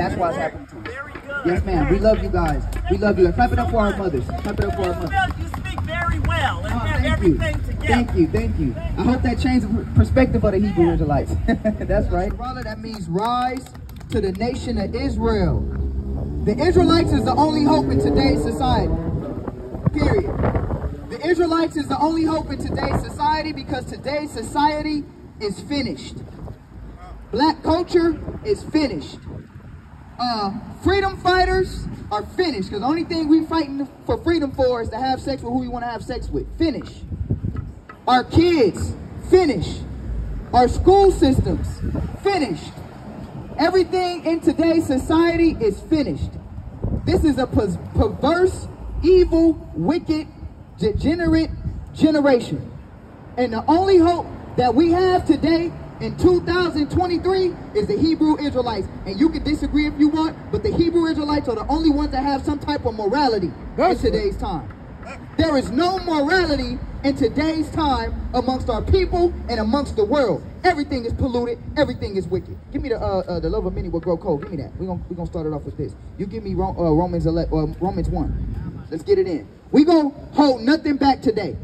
that's why it's happening to us. Yes, ma'am. We love you guys. We love you. And clap it up for our mothers. Clap it up for our mothers. You speak very well and have everything together. Thank you. Thank you. I hope that changed the perspective of the Hebrew Israelites. That's right. That means rise to the nation of Israel. The Israelites is the only hope in today's society. Period. The Israelites is the only hope in today's society because today's society is finished. Black culture is finished. Freedom fighters are finished because the only thing we fighting for freedom for is to have sex with who we want to have sex with. Finish. Our kids, finish. Our school systems, finished. Everything in today's society is finished. This is a perverse, evil, wicked, degenerate generation. And the only hope that we have today in 2023 is the Hebrew Israelites. And you can disagree if you want, but the Hebrew Israelites are the only ones that have some type of morality in today's time. There is no morality in today's time amongst our people and amongst the world. Everything is polluted. Everything is wicked. Give me the love of many will grow cold. Give me that. We're gonna start it off with this. You give me Romans 1. Let's get it in. We're gonna hold nothing back today.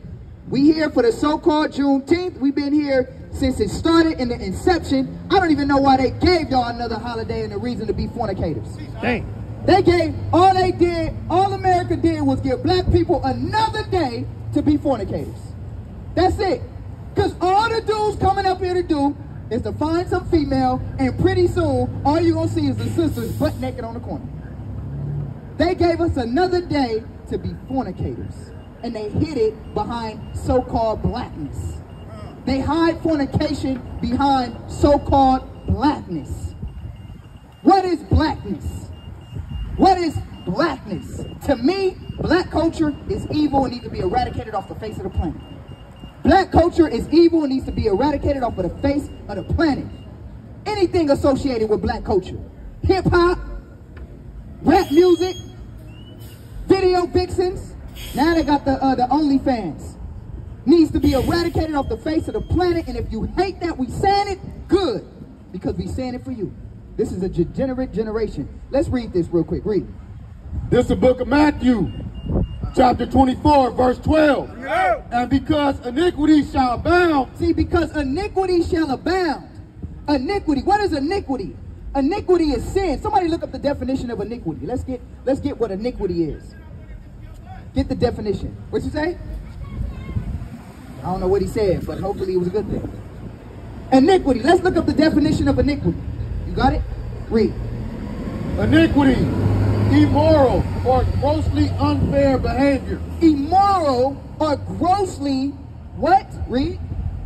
We here for the so-called Juneteenth. We've been here since it started in the inception. I don't even know why they gave y'all another holiday and a reason to be fornicators. Dang. They gave, all America did was give black people another day to be fornicators. That's it. Because all the dudes coming up here to do is to find some female, and pretty soon, all you're going to see is the sisters butt naked on the corner. They gave us another day to be fornicators. And they hid it behind so-called blackness. They hide fornication behind so-called blackness. What is blackness? What is blackness? To me, black culture is evil and needs to be eradicated off the face of the planet. Black culture is evil and needs to be eradicated off of the face of the planet. Anything associated with black culture. Hip-hop, rap music, video vixens. Now they got the OnlyFans. Needs to be eradicated off the face of the planet. And if you hate that we saying it, good. Because we saying it for you. This is a degenerate generation. Let's read this real quick. Read. This is the book of Matthew, chapter 24, verse 12. Yeah. And because iniquity shall abound. See, because iniquity shall abound. Iniquity. What is iniquity? Iniquity is sin. Somebody look up the definition of iniquity. Let's get what iniquity is. Get the definition. What'd you say? I don't know what he said, but hopefully it was a good thing. Iniquity. Let's look up the definition of iniquity. You got it? Read. Iniquity, immoral or grossly unfair behavior. Immoral or grossly, what? Read.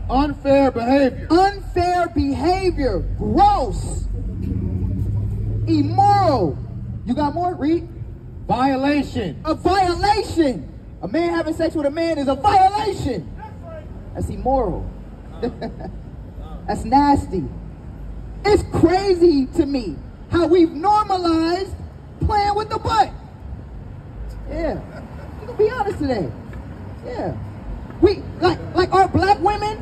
Unfair behavior. Unfair behavior. Gross. Immoral. You got more? Read. Violation. A violation. A man having sex with a man is a violation. That's immoral. That's nasty. It's crazy to me how we've normalized playing with the butt. Yeah. I'm gonna be honest today. Yeah. We like our black women,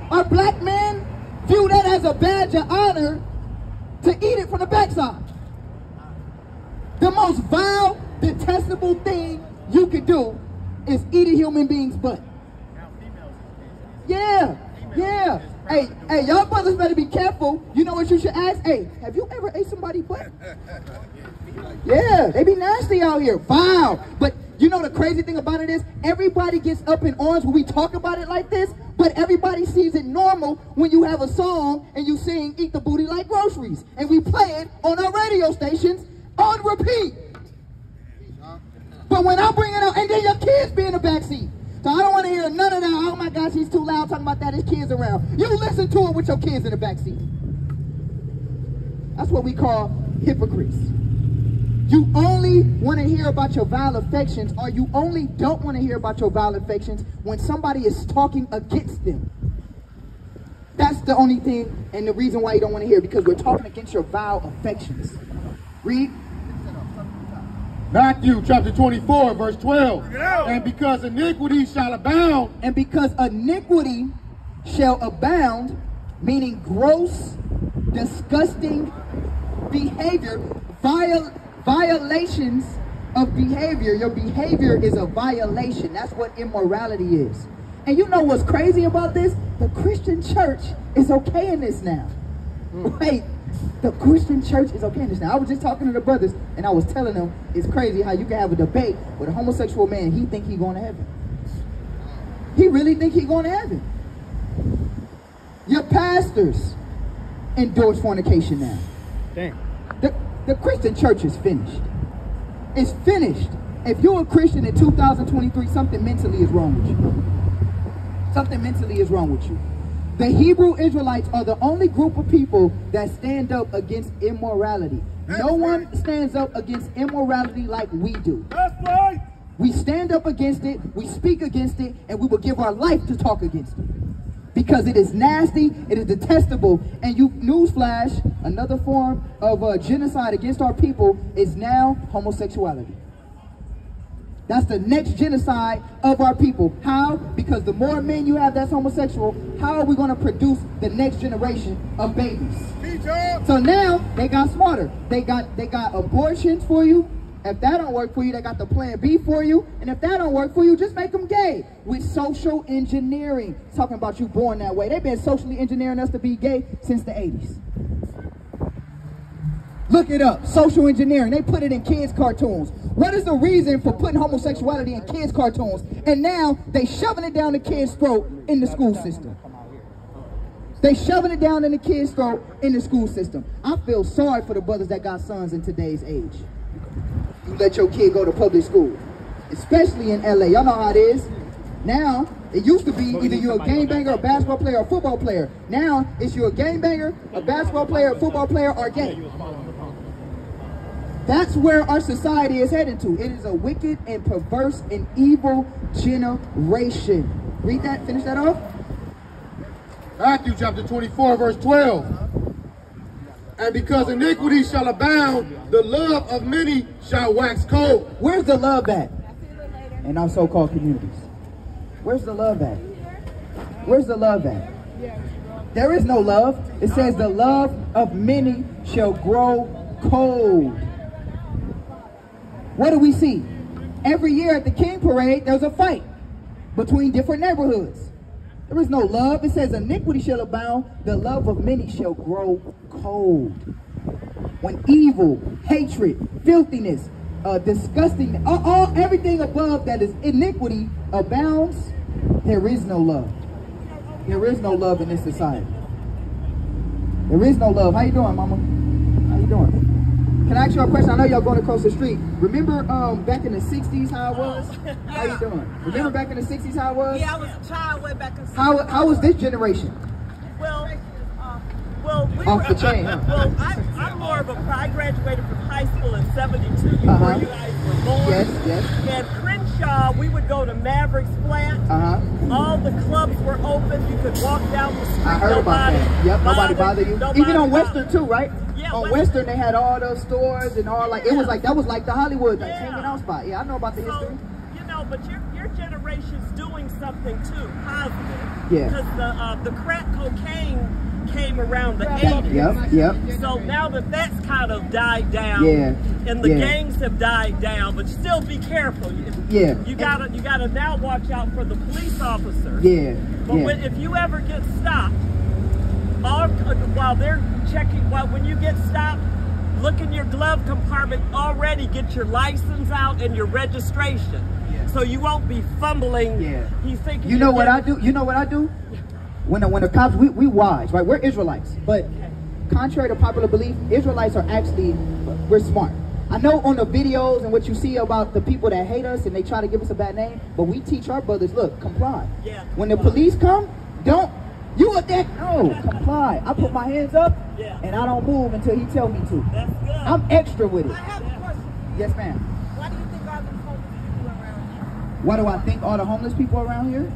our black men view that as a badge of honor to eat it from the backside. The most vile, detestable thing you could do is eat a human being's butt. Yeah, yeah. Hey, y'all brothers better be careful. You know what you should ask? Hey, have you ever ate somebody's butt? Yeah, they be nasty out here. Vile. But you know the crazy thing about it is, everybody gets up in arms when we talk about it like this, but everybody sees it normal when you have a song and you sing Eat the Booty Like Groceries. And we play it on our radio stations on repeat. But when I bring it out, and then your kids be in the backseat. So I don't want to hear none of that. Oh my gosh, he's too loud talking about that. His kids around. You listen to it with your kids in the backseat. That's what we call hypocrites. You only want to hear about your vile affections, or you only don't want to hear about your vile affections when somebody is talking against them. That's the only thing and the reason why you don't want to hear, because we're talking against your vile affections. Read. Matthew chapter 24, verse 12. And because iniquity shall abound. And because iniquity shall abound, meaning gross, disgusting, behavior, violations of behavior. Your behavior is a violation. That's what immorality is. And you know what's crazy about this? The Christian church is okay in this now. Wait, the Christian church is okay in this now. I was just talking to the brothers, and I was telling them it's crazy how you can have a debate with a homosexual man and he think he going to heaven. He really think he going to heaven. Your pastors endorse fornication now. Dang. The Christian church is finished. It's finished. If you're a Christian in 2023, something mentally is wrong with you. Something mentally is wrong with you. The Hebrew Israelites are the only group of people that stand up against immorality. No one stands up against immorality like we do. That's right. We stand up against it, we speak against it, and we will give our life to talk against it. Because it is nasty, it is detestable, and you, newsflash, another form of genocide against our people is now homosexuality. That's the next genocide of our people. How? Because the more men you have that's homosexual, how are we going to produce the next generation of babies? So now they got smarter. They got abortions for you. If that don't work for you, they got the plan B for you. And if that don't work for you, just make them gay with social engineering. Talking about you born that way. They've been socially engineering us to be gay since the 80s. Look it up. Social engineering. They put it in kids' cartoons. What is the reason for putting homosexuality in kids' cartoons? And now they shoving it down the kids' throat in the school system. They shoving it down in the kids' throat in the school system. I feel sorry for the brothers that got sons in today's age. You let your kid go to public school, especially in LA. Y'all know how it is. Now, it used to be either you're a gangbanger, a basketball player, or a football player. Now, it's you're a gangbanger, a basketball player, a football player, or gay. That's where our society is headed to. It is a wicked and perverse and evil generation. Read that, finish that off. Matthew chapter 24, verse 12. And because iniquity shall abound, the love of many shall wax cold. Where's the love at? In our so-called communities. Where's the love at? Where's the love at? There is no love. It says the love of many shall grow cold. What do we see? Every year at the King Parade, there's a fight between different neighborhoods. There is no love. It says iniquity shall abound, the love of many shall grow cold. When evil, hatred, filthiness, disgusting, everything above that is iniquity abounds, there is no love. There is no love in this society. There is no love. How you doing, mama? How you doing? Can I ask you a question? I know y'all going across the street. Remember back in the 60s how it was? How you doing? Remember back in the 60s how it was? Yeah, I was a child way back in the 60s. How was this generation? Well, off the chain, huh? Well, I'm more of I graduated from high school in 72. You guys were born. Yes. And Crenshaw, we would go to Maverick's Flat. All the clubs were open. You could walk down the street. I heard about that. Yep, nobody bothered you. Even on Western too, right? Yeah, on Western they had all those stores and all it was like that was like the Hollywood hanging out spot. Yeah, I know about the history. You know, but your generation's doing something too positive. Yeah. Because the crack cocaine came around the 80s. Yep. So now that's kind of died down, and the gangs have died down, but still be careful. You gotta now watch out for the police officers. But if you ever get stopped, while they're checking, when you get stopped, look in your glove compartment already. Get your license out and your registration, so you won't be fumbling. He's thinking. You know what I do? You know what I do? When the cops, we wise, right? We're Israelites, but contrary to popular belief, Israelites are actually, we're smart. I know on the videos and what you see about the people that hate us and they try to give us a bad name, but we teach our brothers, look, comply. When the police come, comply. I put my hands up and I don't move until he tell me to. That's good. I'm extra with it. I have a question. Yes, ma'am. Why do you think all the homeless people around here? Why do I think all the homeless people around here?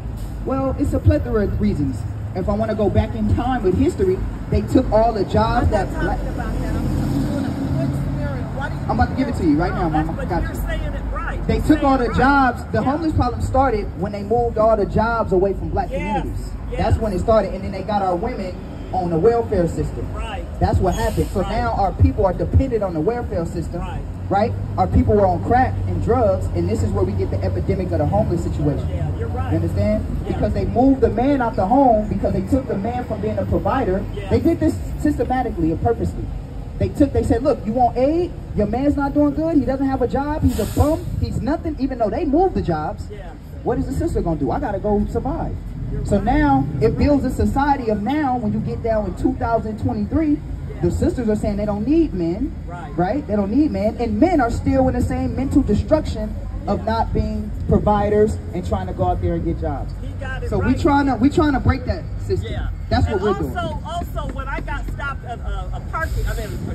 Well, it's a plethora of reasons. If I want to go back in time with history, they took all the jobs I'm not talking about that. I'm doing a quick scenario. Why do you I'm about to give it to you right now, Mama. But Got you're you. saying it right. They took all the jobs. The homeless problem started when they moved all the jobs away from black communities. That's when it started. And then they got our women on the welfare system. Right. That's what happened. So now our people are dependent on the welfare system. Right. Right? Our people were on crack and drugs, and this is where we get the epidemic of the homeless situation. Yeah, you're right. You understand? Yeah. Because they moved the man out the home because they took the man from being a provider. Yeah. They did this systematically and purposely. They said, look, you want aid? Your man's not doing good. He doesn't have a job. He's a bum. He's nothing, even though they moved the jobs. Yeah. What is the sister going to do? I got to go survive. So now it builds a society of now, when you get down in 2023, the sisters are saying they don't need men, right? They don't need men. And men are still in the same mental destruction of not being providers and trying to go out there and get jobs. So we trying to break that system. Yeah. That's what we're doing. Also, when I got stopped at a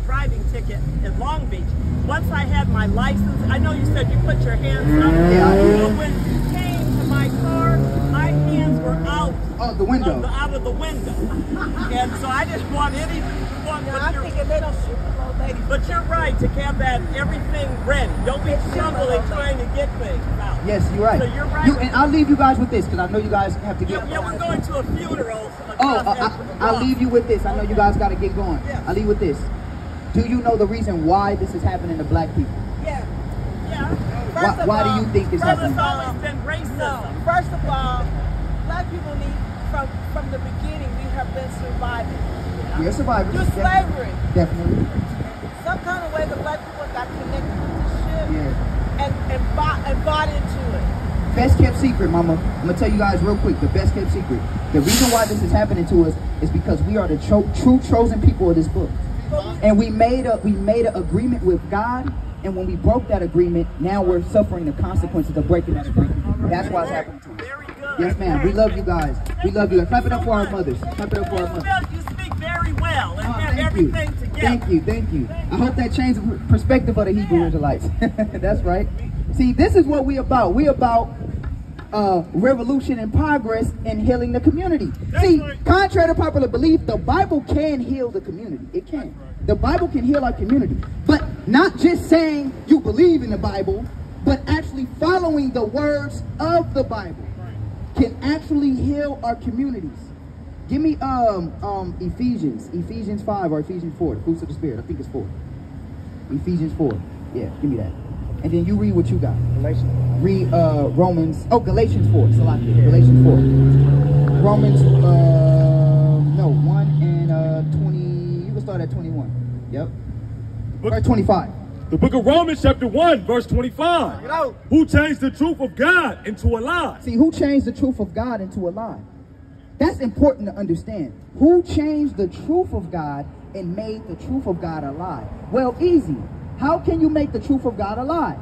driving ticket in Long Beach, once I had my license, I know you said you put your hands up. Yeah, I did. But when you came to my car, my hands were out of the window. Out of the window. And so I didn't want any. I'm thinking they don't shoot the old lady. But you're right to have that everything ready. Don't be stumbling trying to get things out. Yes, you're right. So you're right. And I'll leave you guys with this because I know you guys have to get. Yeah, we're going to a funeral. I'll leave you with this. I know you guys got to get going. Yeah. I'll leave you with this. Do you know the reason why this is happening to black people? Yeah. Yeah. Why do you think this happening? It's always been racism. No. First of all, black people need, from the beginning, we have been surviving. We are survivors. Through slavery. Definitely. Some kind of way the black people got connected with the ship Yeah. and bought into it. Best kept secret, mama. I'm going to tell you guys real quick, the best kept secret. The reason why this is happening to us is because we are the true chosen people of this book. And we made an agreement with God, and when we broke that agreement, now we're suffering the consequences of breaking that agreement. That's why it's happening to us. Very good. Yes, ma'am. We love you guys. We love you. Clap it up for our mothers. Clap it up for our mothers. You speak very well and have Thank you. everything together. Thank you. I hope that changed the perspective of the Hebrew Israelites. That's right. See, this is what we about. We about revolution and progress and healing the community. See, contrary to popular belief, the Bible can heal the community. It can. The Bible can heal our community. But not just saying you believe in the Bible, but actually following the words of the Bible can actually heal our communities. Give me Ephesians 5 or Ephesians 4, the fruits of the Spirit. I think it's 4. Ephesians 4. Yeah, give me that. And then you read what you got. Galatians. Read Galatians 4. Salaki. Galatians 4. Romans 1 and 20. You can start at 21. Yep. Verse 25. The book of Romans chapter 1 verse 25. Who changed the truth of God into a lie? See, who changed the truth of God into a lie? That's important to understand. Who changed the truth of God and made the truth of God a lie? Well, easy. How can you make the truth of God a lie?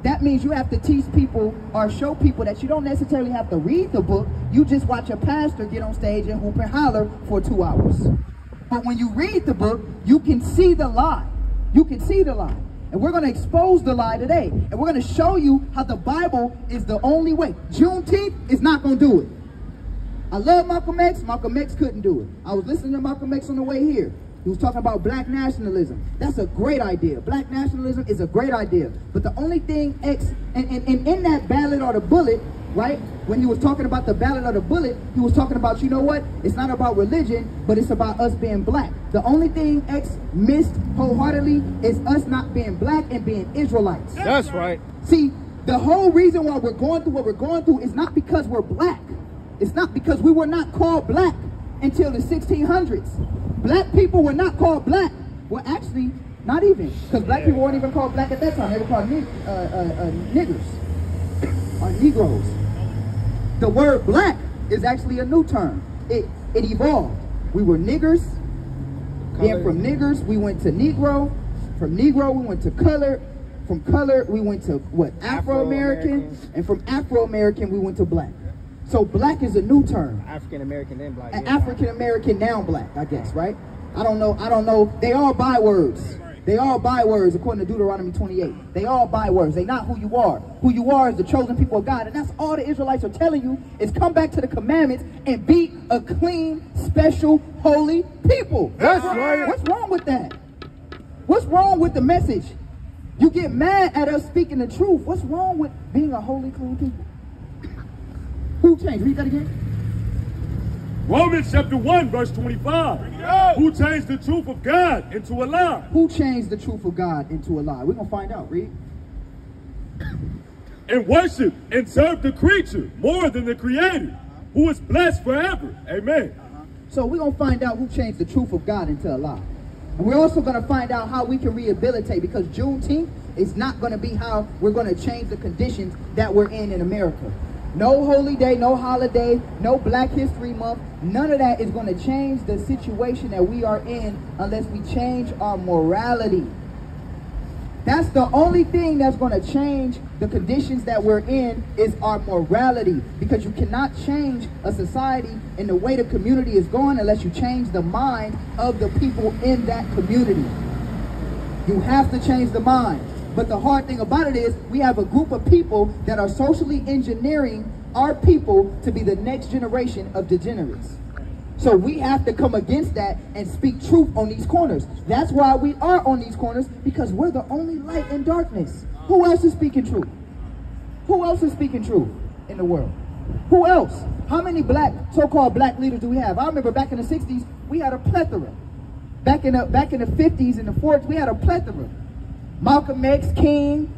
That means you have to teach people or show people that you don't necessarily have to read the book. You just watch a pastor get on stage and whoop and holler for 2 hours. But when you read the book, you can see the lie. You can see the lie. And we're going to expose the lie today. And we're going to show you how the Bible is the only way. Juneteenth is not going to do it. I love Malcolm X. Malcolm X couldn't do it. I was listening to Malcolm X on the way here. He was talking about black nationalism. That's a great idea. Black nationalism is a great idea. But the only thing in that ballad or the bullet, right? When he was talking about the ballad or the bullet, he was talking about, you know what? It's not about religion, but it's about us being black. The only thing X missed wholeheartedly is us not being black and being Israelites. That's right. See, the whole reason why we're going through what we're going through is not because we're black. It's not because we were not called black until the 1600s. Black people were not called black. Well, actually, not even. Because black people weren't even called black at that time. They were called niggers or Negroes. The word black is actually a new term. It evolved. We were niggers. Then from niggers, we went to Negro. From Negro, we went to color. From color, we went to what? Afro-American. And from Afro-American, we went to black. So black is a new term. African-American and black. African-American, now black, I guess, right? I don't know. They all bywords. They all bywords according to Deuteronomy 28. They all bywords. They not who you are. Who you are is the chosen people of God. And that's all the Israelites are telling you is come back to the commandments and be a clean, special, holy people. That's right. What's wrong with that? What's wrong with the message? You get mad at us speaking the truth. What's wrong with being a holy, clean people? Who changed? Read that again. Romans chapter 1, verse 25. Who changed the truth of God into a lie? Who changed the truth of God into a lie? We're going to find out. Read. And worship and serve the creature more than the creator, who is blessed forever. Amen. So we're going to find out who changed the truth of God into a lie. And we're also going to find out how we can rehabilitate, because Juneteenth is not going to be how we're going to change the conditions that we're in America. No holy day, no holiday, no Black History Month. None of that is going to change the situation that we are in unless we change our morality. That's the only thing that's going to change the conditions that we're in, is our morality. Because you cannot change a society and the way the community is going unless you change the mind of the people in that community. You have to change the mind. But the hard thing about it is we have a group of people that are socially engineering our people to be the next generation of degenerates. So we have to come against that and speak truth on these corners. That's why we are on these corners, because we're the only light in darkness. Who else is speaking truth? Who else is speaking truth in the world? Who else? How many so-called black leaders do we have? I remember back in the 60s, we had a plethora. Back in the 50s and the 40s, we had a plethora. Malcolm X, King,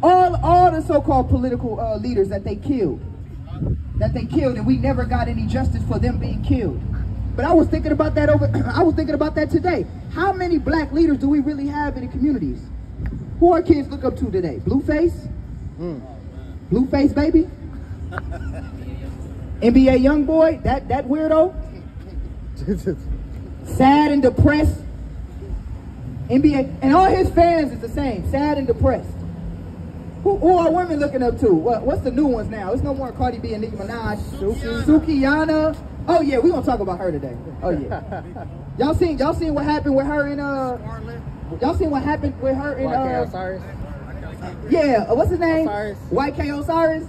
all the so-called political leaders that they killed. And we never got any justice for them being killed. But I was thinking about that today. How many black leaders do we really have in the communities? Who our kids look up to today? Blueface? Blueface baby? NBA young boy? That weirdo? Sad and depressed? NBA, and all his fans is the same, sad and depressed. Who are women looking up to? What's the new ones now? It's no more Cardi B and Nicki Minaj. Sukiyana. Oh yeah, we're gonna talk about her today. Oh yeah. Y'all seen what happened with her in y'all seen what happened with her in Osiris? Yeah, what's his name? Osiris. YK Osiris?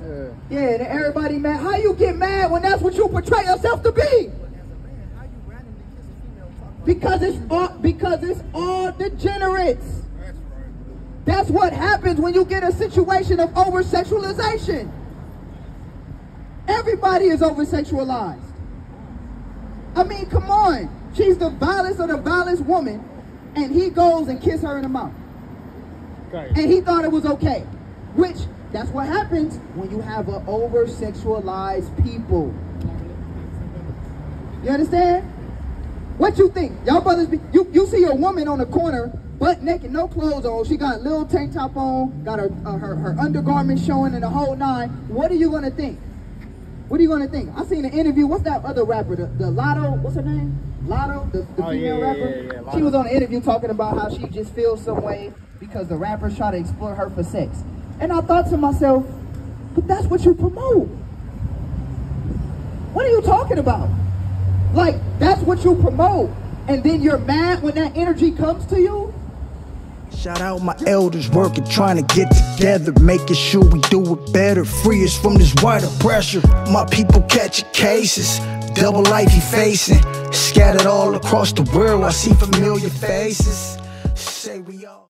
Yeah, and everybody mad. How you get mad when that's what you portray yourself to be? Because it's all degenerates. That's what happens when you get a situation of over-sexualization. Everybody is over-sexualized. I mean, come on. She's the vilest of the vilest woman, and he goes and kisses her in the mouth. And he thought it was okay. Which, that's what happens when you have an over-sexualized people. You understand? What you think? Y'all brothers, you see a woman on the corner, butt naked, no clothes on. She got a little tank top on, got her undergarments showing and the whole nine. What are you gonna think? What are you gonna think? I seen an interview. What's that other rapper? The Lotto. What's her name? Lotto, the female rapper. Yeah, she was on an interview talking about how she just feels some way because the rappers try to exploit her for sex. And I thought to myself, but that's what you promote. What are you talking about? Like, that's what you promote, and then you're mad when that energy comes to you? Shout out my elders working, trying to get together, making sure we do it better, free us from this white oppressor. My people catching cases, double life he facing, scattered all across the world. I see familiar faces, say we all